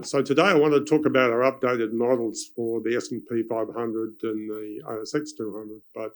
So today I want to talk about our updated models for the S&P 500 and the ASX 200. But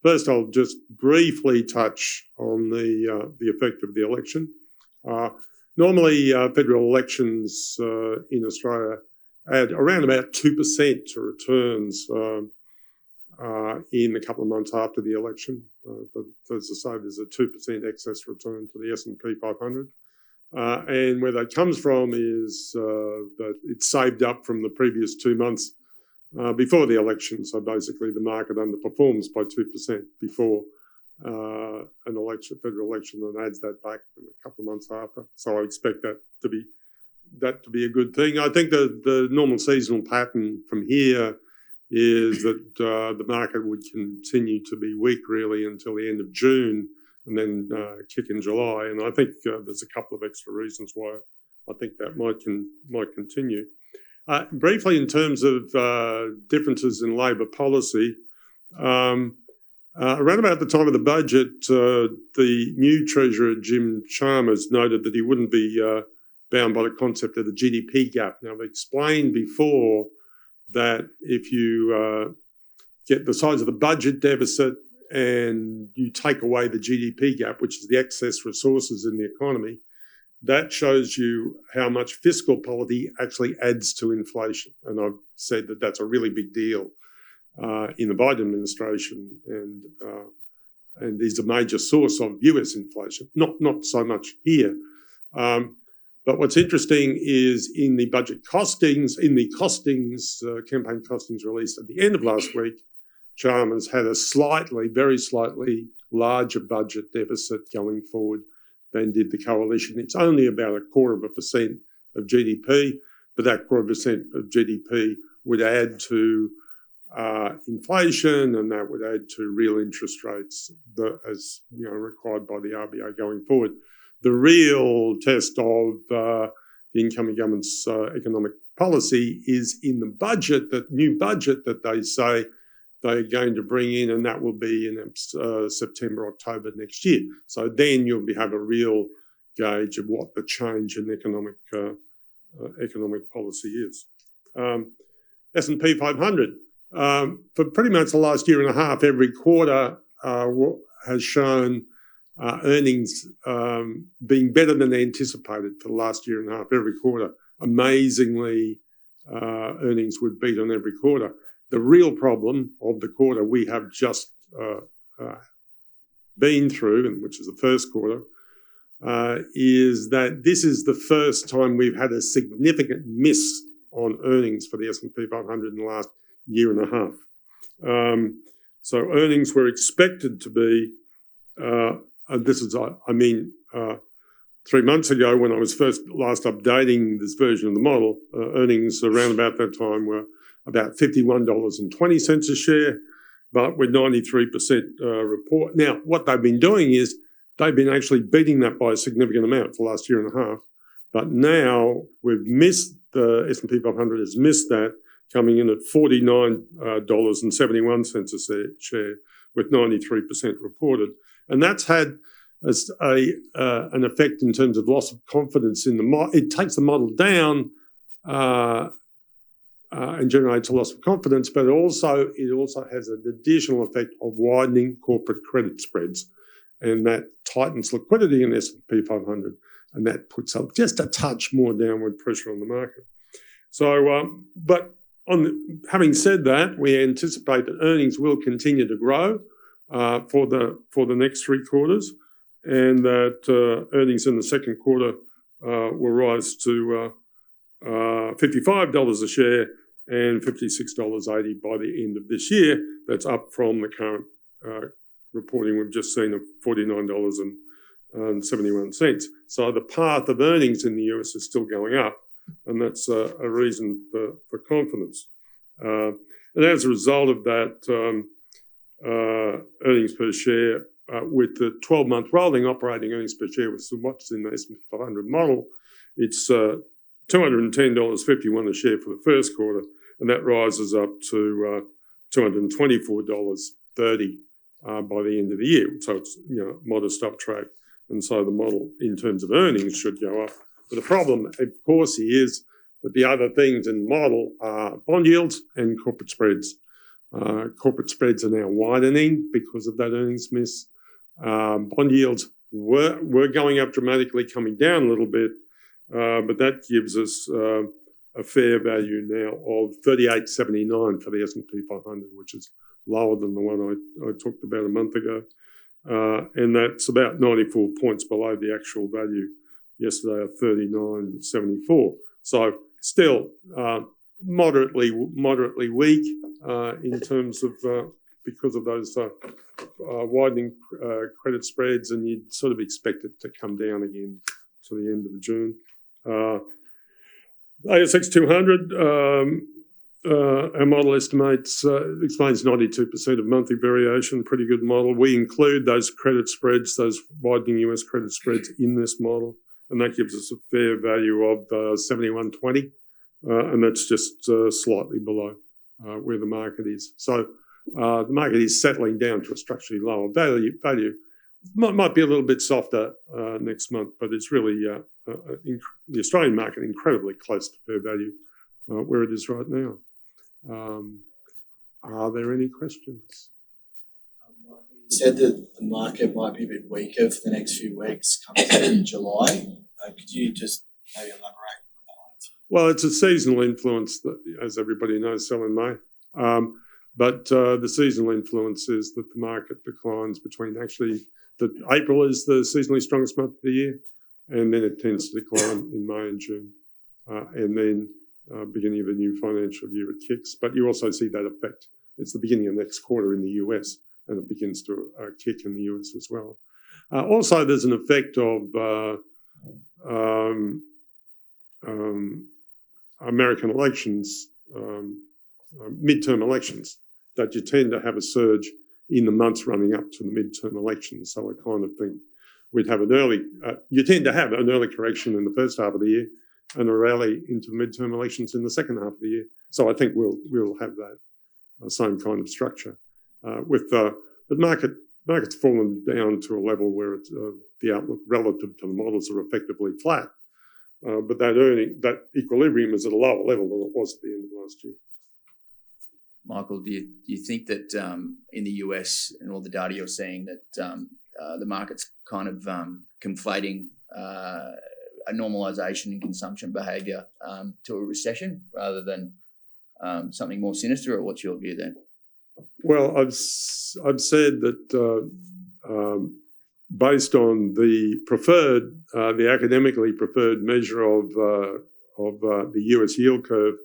first, I'll just briefly touch on the effect of the election. Normally, federal elections in Australia add around about 2% to returns in a couple of months after the election. But as I say, there's a 2% excess return to the S&P 500. And where that comes from is that it's saved up from the previous 2 months before the election. So basically the market underperforms by 2% before an election, federal election, and adds that back in a couple of months after. So I expect that to be a good thing. I think the normal seasonal pattern from here is that the market would continue to be weak really until the end of June, and then kick in July. And I think there's a couple of extra reasons why I think that might continue. Briefly, in terms of differences in Labor policy, around about the time of the budget, the new Treasurer, Jim Chalmers, noted that he wouldn't be bound by the concept of the GDP gap. Now, I've explained before that if you get the size of the budget deficit and you take away the GDP gap, which is the excess resources in the economy, that shows you how much fiscal policy actually adds to inflation. And I've said that that's a really big deal in the Biden administration and is a major source of US inflation, not so much here. But what's interesting is in the budget costings, campaign costings released at the end of last week, Chalmers had a very slightly larger budget deficit going forward than did the coalition. It's only about 0.25% of GDP, but that 0.25% of GDP would add to inflation, and that would add to real interest rates as required by the RBA going forward. The real test of the incoming government's economic policy is in the budget, that new budget that they say they're going to bring in, and that will be in September, October next year. So then you'll have a real gauge of what the change in economic policy is. S&P 500. For pretty much the last year and a half, every quarter has shown earnings being better than anticipated for the last year and a half. Every quarter, amazingly, earnings would beat on every quarter. The real problem of the quarter we have just been through, and which is the first quarter, is that this is the first time we've had a significant miss on earnings for the S&P 500 in the last year and a half. So earnings were expected to be, 3 months ago when I was last updating this version of the model, earnings around about that time were about $51.20 a share, but with 93% report. Now, what they've been doing is they've been actually beating that by a significant amount for the last year and a half. But now we've missed, the S&P 500 has missed that, coming in at $49.71 a share with 93% reported. And that's had an effect in terms of loss of confidence in the model. It takes the model down and generates a loss of confidence, but it also has an additional effect of widening corporate credit spreads, and that tightens liquidity in the S&P 500, and that puts up just a touch more downward pressure on the market. So, having said that, we anticipate that earnings will continue to grow for the next 3 quarters, and that earnings in the second quarter will rise to $55 a share and $56.80 by the end of this year. That's up from the current reporting we've just seen of $49.71. So the path of earnings in the US is still going up, and that's a reason for confidence. And as a result of that, earnings per share, with the 12-month rolling operating earnings per share, with what's in the S&P 500 model, it's $210.51 a share for the first quarter, and that rises up to $224.30 by the end of the year. So it's modest uptrade, and so the model in terms of earnings should go up. But the problem, of course, is But the other things in the model are bond yields and corporate spreads. Corporate spreads are now widening because of that earnings miss. Bond yields were going up dramatically, coming down a little bit, but that gives us a fair value now of 38.79 for the S&P 500, which is lower than the one I talked about a month ago. And that's about 94 points below the actual value yesterday of 39.74. So still moderately weak in terms of because of those widening credit spreads, and you'd sort of expect it to come down again to the end of June. ASX 200, our model estimates, explains 92% of monthly variation, pretty good model. We include those credit spreads, those widening US credit spreads in this model, and that gives us a fair value of 71.20, and that's just slightly below where the market is. So the market is settling down to a structurally lower value. Might be a little bit softer next month, but it's really the Australian market incredibly close to fair value where it is right now. Are there any questions? You said that the market might be a bit weaker for the next few weeks coming through in July. Could you just maybe elaborate on that? Well, it's a seasonal influence, that, as everybody knows, sell in May. But the seasonal influence is that the market declines between that April is the seasonally strongest month of the year, and then it tends to decline in May and June. And then beginning of a new financial year, it kicks. But you also see that effect. It's the beginning of next quarter in the US, and it begins to kick in the US as well. Also, there's an effect of American elections, midterm elections, that you tend to have a surge in the months running up to the midterm elections. So I kind of think we'd have you tend to have an early correction in the first half of the year and a rally into midterm elections in the second half of the year. So I think we'll have that same kind of structure. But market's fallen down to a level where it's, the outlook relative to the models are effectively flat. But that equilibrium is at a lower level than it was at the end of last year. Michael, do you think that in the US and all the data you're seeing that the market's kind of conflating a normalisation in consumption behaviour to a recession rather than something more sinister, or what's your view then? Well, I've said that based on the academically preferred measure of the US yield curve,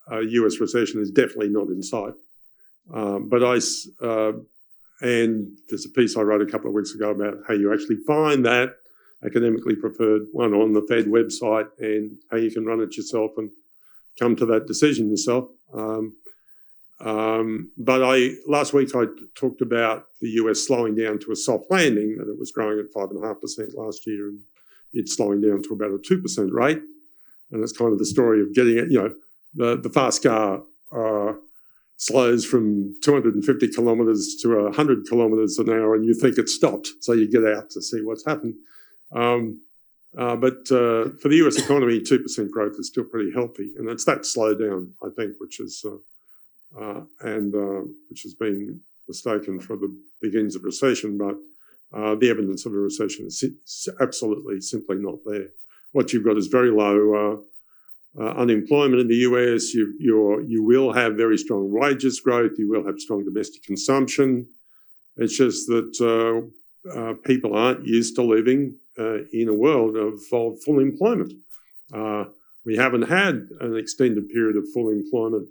a US recession is definitely not in sight. And there's a piece I wrote a couple of weeks ago about how you actually find that academically preferred one on the Fed website and how you can run it yourself and come to that decision yourself. But last week I talked about the US slowing down to a soft landing, and it was growing at 5.5% last year, and it's slowing down to about a 2% rate. And it's kind of the story of getting it, the fast car slows from 250 kilometres to 100 kilometres an hour, and you think it's stopped, so you get out to see what's happened. But for the US economy, 2% growth is still pretty healthy, and it's that slowdown, I think, which has been mistaken for the beginnings of recession. But the evidence of a recession is absolutely simply not there. What you've got is very low unemployment in the US. You will have very strong wages growth. You will have strong domestic consumption. It's just that people aren't used to living in a world of full employment. We haven't had an extended period of full employment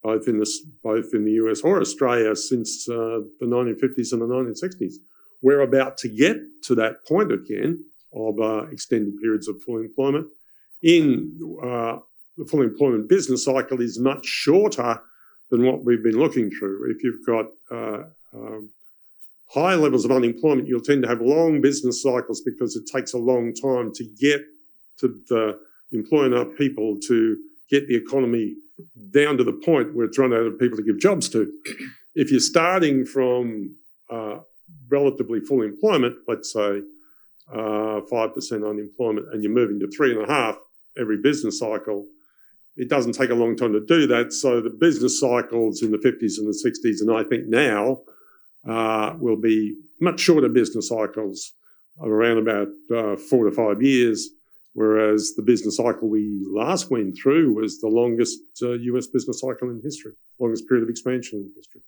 both in the US or Australia since the 1950s and the 1960s. We're about to get to that point again of extended periods of full employment. The full employment business cycle is much shorter than what we've been looking through. If you've got high levels of unemployment, you'll tend to have long business cycles because it takes a long time to get to employ enough people to get the economy down to the point where it's run out of people to give jobs to. If you're starting from relatively full employment, let's say 5% unemployment, and you're moving to 3.5%, every business cycle. It doesn't take a long time to do that. So the business cycles in the 50s and the 60s, and I think now, will be much shorter business cycles of around about 4 to 5 years, whereas the business cycle we last went through was the longest US business cycle in history, longest period of expansion in history.